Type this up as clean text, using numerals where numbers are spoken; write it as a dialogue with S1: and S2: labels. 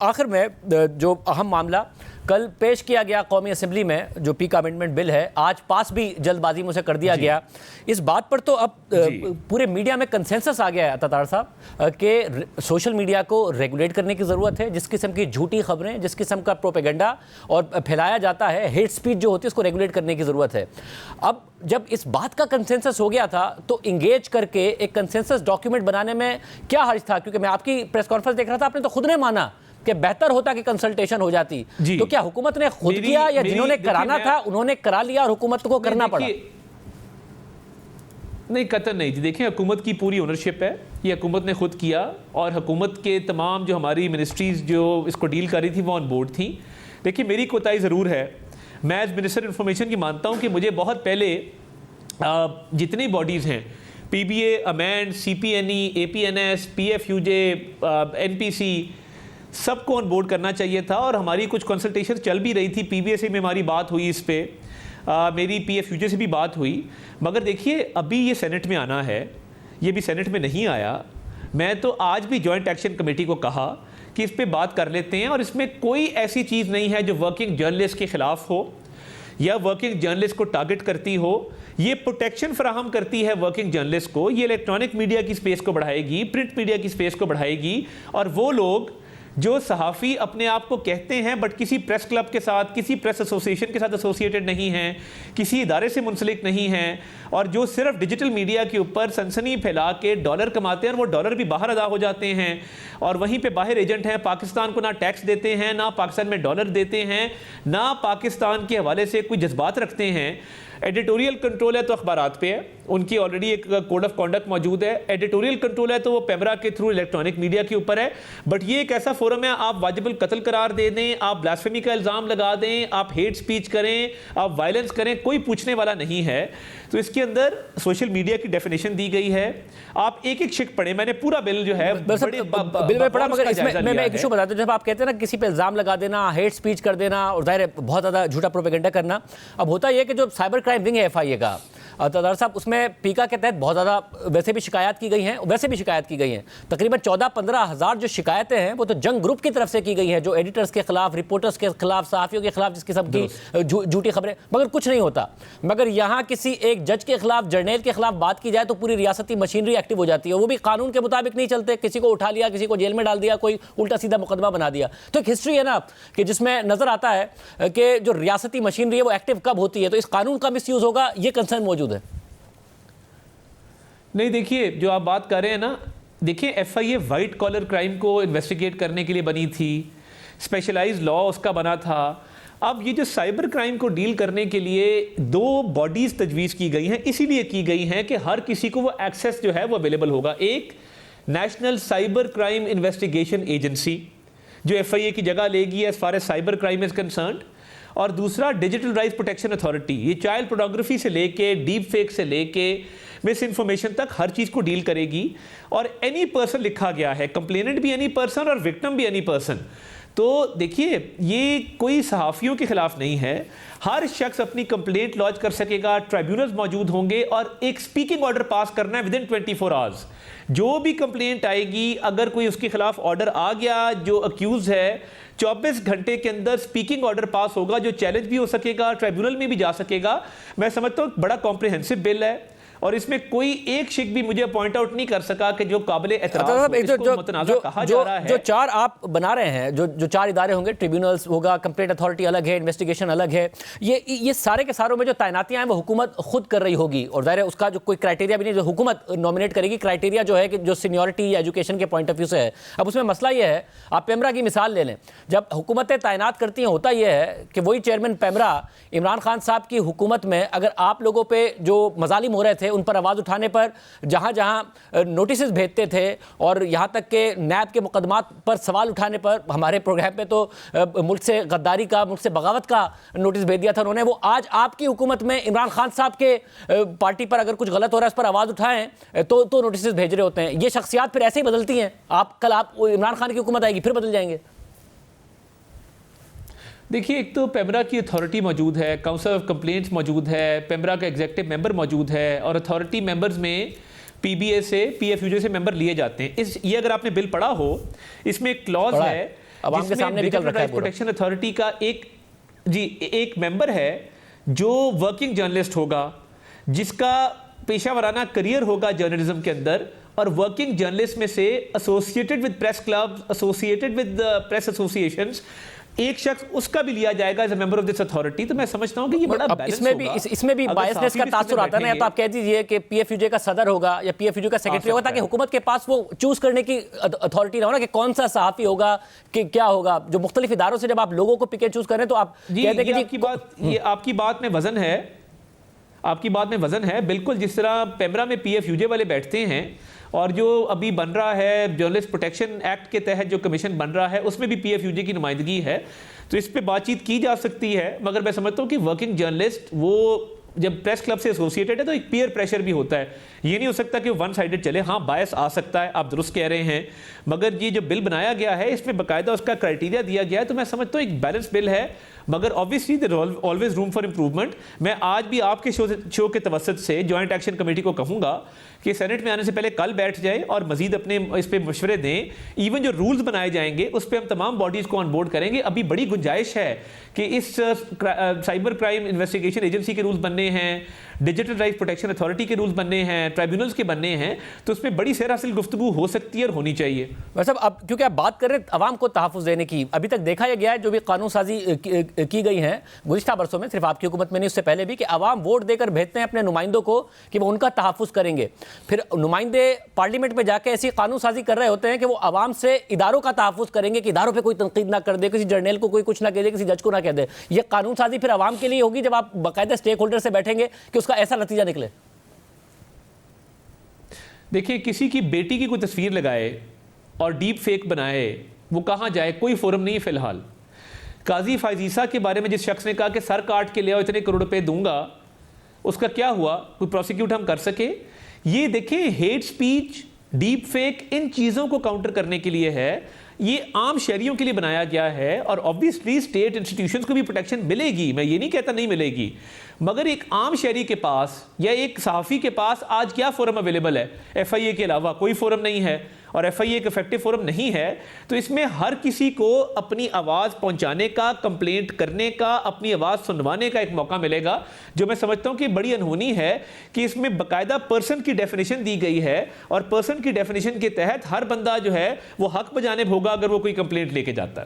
S1: आखिर में जो अहम मामला कल पेश किया गया कौमी असेंबली में, जो पीक अमेंडमेंट बिल है, आज पास भी जल्दबाजी में उसे कर दिया गया। इस बात पर तो अब पूरे मीडिया में कंसेंसस आ गया है अतातार साहब कि सोशल मीडिया को रेगुलेट करने की ज़रूरत है। जिस किस्म की झूठी खबरें, जिस किस्म का प्रोपेगेंडा और फैलाया जाता है, हेट स्पीच जो होती है, उसको रेगुलेट करने की ज़रूरत है। अब जब इस बात का कंसेंसस हो गया था तो इंगेज करके एक कंसेंसस डॉक्यूमेंट बनाने में क्या हर्ज था? क्योंकि मैं आपकी प्रेस कॉन्फ्रेंस देख रहा था, आपने तो खुद ने माना कि बेहतर होता कि कंसल्टेशन हो जाती। तो क्या हुकूमत ने खुद किया या जिन्होंने कराना था उन्होंने करा लिया और हुकूमत को करना पड़ा?
S2: नहीं, कतई नहीं जी। देखिए, हुकूमत की पूरी ओनरशिप है, ये हुकूमत ने खुद किया और हुकूमत के तमाम जो हमारी मिनिस्ट्रीज जो इसको डील कर रही थी वो ऑन बोर्ड थी। देखिए, मेरी कोताही ज़रूर है। मैं एज मिनिस्टर इन्फॉर्मेशन की मानता हूँ कि मुझे बहुत पहले जितनी बॉडीज़ हैं, PBA, amend, CPNE, APNS, PFUJ, NPC, सबको ऑन बोर्ड करना चाहिए था और हमारी कुछ कंसल्टेशन चल भी रही थी। PBA से में हमारी बात हुई इस पे, मेरी PFUJ से भी बात हुई। मगर देखिए, अभी ये सेनेट में आना है, ये भी सेनेट में नहीं आया। मैं तो आज भी जॉइंट एक्शन कमेटी को कहा कि इस पे बात कर लेते हैं और इसमें कोई ऐसी चीज़ नहीं है जो वर्किंग जर्नलिस्ट के ख़िलाफ़ हो या वर्किंग जर्नलिस्ट को टारगेट करती हो। ये प्रोटेक्शन फराहम करती है वर्किंग जर्नलिस्ट को। ये इलेक्ट्रॉनिक मीडिया की स्पेस को बढ़ाएगी, प्रिंट मीडिया की स्पेस को बढ़ाएगी। और वो लोग जो सहाफ़ी अपने आप को कहते हैं बट किसी प्रेस क्लब के साथ, किसी प्रेस एसोसिएशन के साथ एसोसिएटेड नहीं हैं, किसी इदारे से मुंसलिक नहीं हैं और जो सिर्फ डिजिटल मीडिया के ऊपर सनसनी फैला के डॉलर कमाते हैं और वो डॉलर भी बाहर अदा हो जाते हैं और वहीं पे बाहर एजेंट हैं, पाकिस्तान को ना टैक्स देते हैं, ना पाकिस्तान में डॉलर देते हैं, ना पाकिस्तान के हवाले से कोई जज्बात रखते हैं। एडिटोरियल कंट्रोल है तो अखबारात पे है, उनकी ऑलरेडी एक कोड ऑफ कॉन्डक्ट मौजूद है। एडिटोरियल कंट्रोल है तो वो पेमरा के थ्रू इलेक्ट्रॉनिक मीडिया के ऊपर है। बट ये एक ऐसा फोरम है, आप वाजिबुल कत्ल करार दे दें, आप ब्लास्फेमी का इल्ज़ाम लगा दें, आप हेट स्पीच करें, आप वायलेंस करें, कोई पूछने वाला नहीं है। तो इसके अंदर सोशल मीडिया की डेफिनेशन दी गई है। आप एक एक शिक पढ़े, मैंने पूरा बिल जो है
S1: बिल में पढ़ा, मगर इसमें मैं एक इशू बताता हूं। जब आप कहते हैं ना किसी पे इल्ज़ाम लगा देना, हेट स्पीच कर देना और जाहिर है बहुत ज़्यादा झूठा प्रोपेगेंडा करना, अब होता यह कि जो साइबर क्राइम विंग है FIA का, अतातार साहब, उसमें पीका के तहत बहुत ज़्यादा वैसे भी शिकायत की गई हैं, वैसे भी शिकायत की गई हैं। तकरीबन 14-15 हज़ार जो शिकायतें हैं वो तो जंग ग्रुप की तरफ से की गई हैं, जो एडिटर्स के खिलाफ, रिपोर्टर्स के खिलाफ, सहाफ़ियों के खिलाफ, जिस किस्म की झूठी खबरें, मगर कुछ नहीं होता। मगर यहाँ किसी एक जज के खिलाफ, जर्नल के खिलाफ बात की जाए तो पूरी रियासती मशीनरी एक्टिव हो जाती है। वो भी कानून के मुताबिक नहीं चलते, किसी को उठा लिया, किसी को जेल में डाल दिया, कोई उल्टा सीधा मुकदमा बना दिया। तो एक हिस्ट्री है ना कि जिसमें नजर आता है कि जो रियासती मशीनरी है वो एक्टिव कब होती है। तो इस कानून का मिसयूज होगा, ये कंसर्न मौजूद है।
S2: नहीं, देखिए, जो आप बात कर रहे हैं ना, देखिए, FIA वाइट कॉलर क्राइम को इन्वेस्टिगेट करने के लिए बनी थी, स्पेशलाइज्ड लॉ उसका बना था। अब ये जो साइबर क्राइम को डील करने के लिए 2 बॉडीज़ तजवीज़ की गई हैं, इसीलिए की गई हैं कि हर किसी को वो एक्सेस जो है वो अवेलेबल होगा। एक national cyber crime investigation agency जो FIA की जगह लेगी as far as cyber crime is concerned, और दूसरा डिजिटल राइट्स प्रोटेक्शन अथॉरिटी। ये चाइल्ड पोर्नोग्राफी से लेके, डीप फेक से लेके, मिस इन्फॉर्मेशन तक हर चीज़ को डील करेगी। और एनी पर्सन लिखा गया है, कंप्लेनेंट भी एनी पर्सन और विक्टिम भी एनी पर्सन। तो देखिए, ये कोई सहाफ़ियों के खिलाफ नहीं है, हर शख्स अपनी कंप्लेंट लॉन्च कर सकेगा, ट्राइब्यूनल्स मौजूद होंगे और एक स्पीकिंग ऑर्डर पास करना है विदिन 24 आवर्स। जो भी कंप्लेंट आएगी, अगर कोई उसके खिलाफ ऑर्डर आ गया, जो अक्यूज है, 24 घंटे के अंदर स्पीकिंग ऑर्डर पास होगा, जो चैलेंज भी हो सकेगा, ट्राइब्यूनल में भी जा सकेगा। मैं समझता हूँ बड़ा कॉम्प्रिहेंसिव बिल है और इसमें कोई एक शिक भी मुझे पॉइंट आउट नहीं कर सका कि जो काबिल एतराज़ कहा जा रहा है।
S1: जो 4 आप बना रहे हैं, जो 4 इदारे होंगे, ट्रिब्यूनल्स होगा, कंप्लेंट अथॉरिटी अलग है, इन्वेस्टिगेशन अलग है, ये सारे के सारों में जो तैनातियां हैं वो हुकूमत खुद कर रही होगी और ज़ाहिर है उसका जो कोई क्राइटेरिया भी नहीं, जो हुकूमत नॉमिनेट करेगी। क्राइटेरिया जो है कि जो सीनियरिटी या एजुकेशन के पॉइंट ऑफ व्यू से है। अब उसमें मसला ये है, आप पेमरा की मिसाल ले लें, जब हुकूमतें तैनात करती हैं, होता यह है कि वही चेयरमैन पेमरा इमरान खान साहब की हुकूमत में अगर आप लोगों पर जो मजालिम हो रहे थे उन पर आवाज़ उठाने पर जहां जहां नोटिस भेजते थे और यहां तक के नैब के मुकदमात पर सवाल उठाने पर, हमारे प्रोग्राम पे तो मुल्क से गद्दारी का, मुल्क से बगावत का नोटिस भेज दिया था उन्होंने, वो आज आपकी हुकूमत में इमरान खान साहब के पार्टी पर अगर कुछ गलत हो रहा है उस पर आवाज़ उठाएं तो नोटिस भेज रहे होते हैं। ये शख्सियात फिर ऐसे ही बदलती हैं। कल आप इमरान खान की हुकूमत आएगी, फिर बदल जाएंगे।
S2: देखिए, एक तो पेमरा की अथॉरिटी मौजूद है, काउंसिल ऑफ कंप्लेंट्स मौजूद है, पेमरा का एग्जीक्यूटिव मेंबर मौजूद है और अथॉरिटी मेंबर्स में PBA से, PFUJ से मेंबर लिए जाते हैं। ये अगर आपने बिल पढ़ा हो, इसमें एक क्लॉज है
S1: अवाम के सामने भी कल रखा है पूरा।
S2: प्रोटेक्शन अथॉरिटी का एक मेंबर है जो वर्किंग जर्नलिस्ट होगा, जिसका पेशावराना करियर होगा जर्नलिज्म के अंदर, और वर्किंग जर्नलिस्ट में से associated with press club, associated with press associations, एक शख्स उसका भी लिया जाएगा as a member of this authority. तो मैं समझता हूं कि ये बड़ा बैलेंस होगा।
S1: इसमें भी बायसनेस का तासुर आता है ना। या तो आप कह दीजिए कि पीएफयूजे का सदर होगा या पीएफयूजे का सेक्रेटरी होगा, ताकि हुकूमत के पास वो चूज करने की अथॉरिटी ना हो ना कि कौन सा सहाफी होगा कि क्या होगा। जो मुख्तलिफ इदारों से जब आप लोगों को पिक एंड चूज करें तो आप कहते हैं कि
S2: ये आपकी बात में वजन है, आपकी बात में वजन है बिल्कुल। जिस तरह पेमरा में पीएफयूजे वाले बैठते हैं और जो अभी बन रहा है जर्नलिस्ट प्रोटेक्शन एक्ट के तहत जो कमीशन बन रहा है उसमें भी पीएफयूजे की नुमाइंदगी है, तो इस पे बातचीत की जा सकती है। मगर मैं समझता हूँ कि वर्किंग जर्नलिस्ट वो जब प्रेस क्लब से एसोसिएटेड है तो एक पीयर प्रेशर भी होता है। ये नहीं हो सकता कि वन साइडेड चले। हाँ, बायस आ सकता है, आप दुरुस्त कह रहे हैं, मगर ये जो बिल बनाया गया है इसमें बाकायदा उसका क्राइटेरिया दिया गया है, तो मैं समझता हूँ एक बैलेंस बिल है। मगर obviously there always room for improvement. मैं आज भी आपके शो के तवसत से जॉइंट एक्शन कमेटी को कहूँगा कि सेनेट में आने से पहले कल बैठ जाए और मजीद अपने इस पे मशवरे दें। इवन जो रूल्स बनाए जाएंगे उस पर हम तमाम बॉडीज को ऑन बोर्ड करेंगे। अभी बड़ी गुंजाइश है कि इस साइबर क्राइम इन्वेस्टिगेशन एजेंसी के रूल्स बनने हैं, डिजिटल राइट प्रोटेक्शन अथॉरिटी के रूल्स बनने हैं, ट्राइब्यूनल्स के बनने हैं, तो उसमें बड़ी सरासिल गुफ्तगू हो सकती है और होनी चाहिए।
S1: वैसे अब क्योंकि आप बात कर रहे हैं अवाम को तहफ़्फ़ुज़ देने की, अभी तक देखा यह गया है जो भी कानून साजी की गई है गुज़िश्ता बरसों में, सिर्फ आपकी हुकूमत में नहीं उससे पहले भी, कि अवाम वोट देकर भेजते हैं अपने नुमाइंदों को कि वो उनका तहफ़्फ़ुज़ करेंगे। फिर नुमाइंदे पार्लियामेंट में जाके ऐसी कानून साजी कर रहे होते हैं कि वो अवाम से इदारों का तहफ़्फ़ुज़ करेंगे कि इदारों पर कोई तनकीद ना कर दे, किसी जर्नल को कोई कुछ ना कह दे, किसी जज को ना कह दे। ये कानून साजी फिर अवाम के लिए होगी जब आप बाकायदा स्टेक होल्डर से बैठेंगे कि उसका ऐसा नतीजा निकले।
S2: देखिए, किसी की बेटी की कोई तस्वीर लगाए और डीप फेक बनाए, वो कहाँ जाए? कोई फोरम नहीं है फिलहाल। काजी फायजीसा के बारे में जिस शख्स ने कहा कि सर काट के ले आओ, इतने करोड़ रुपए दूंगा, उसका क्या हुआ? कोई प्रोसिक्यूट हम कर सके? ये देखें, हेट स्पीच, डीप फेक, इन चीज़ों को काउंटर करने के लिए है। ये आम शहरियों के लिए बनाया गया है और ऑब्वियसली स्टेट इंस्टीट्यूशंस को भी प्रोटेक्शन मिलेगी, मैं ये नहीं कहता नहीं मिलेगी, मगर एक आम शहरी के पास या एक सहाफ़ी के पास आज क्या फोरम अवेलेबल है? एफआईए के अलावा कोई फोरम नहीं है और एफआईए एक इफेक्टिव फोरम नहीं है। तो इसमें हर किसी को अपनी आवाज़ पहुंचाने का, कंप्लेंट करने का, अपनी आवाज़ सुनवाने का एक मौका मिलेगा, जो मैं समझता हूं कि बड़ी अनहोनी है कि इसमें बाकायदा पर्सन की डेफिनेशन दी गई है और पर्सन की डेफिनेशन के तहत हर बंदा जो है वो हक बजानिब होगा अगर वो कोई कंप्लेंट लेके जाता है।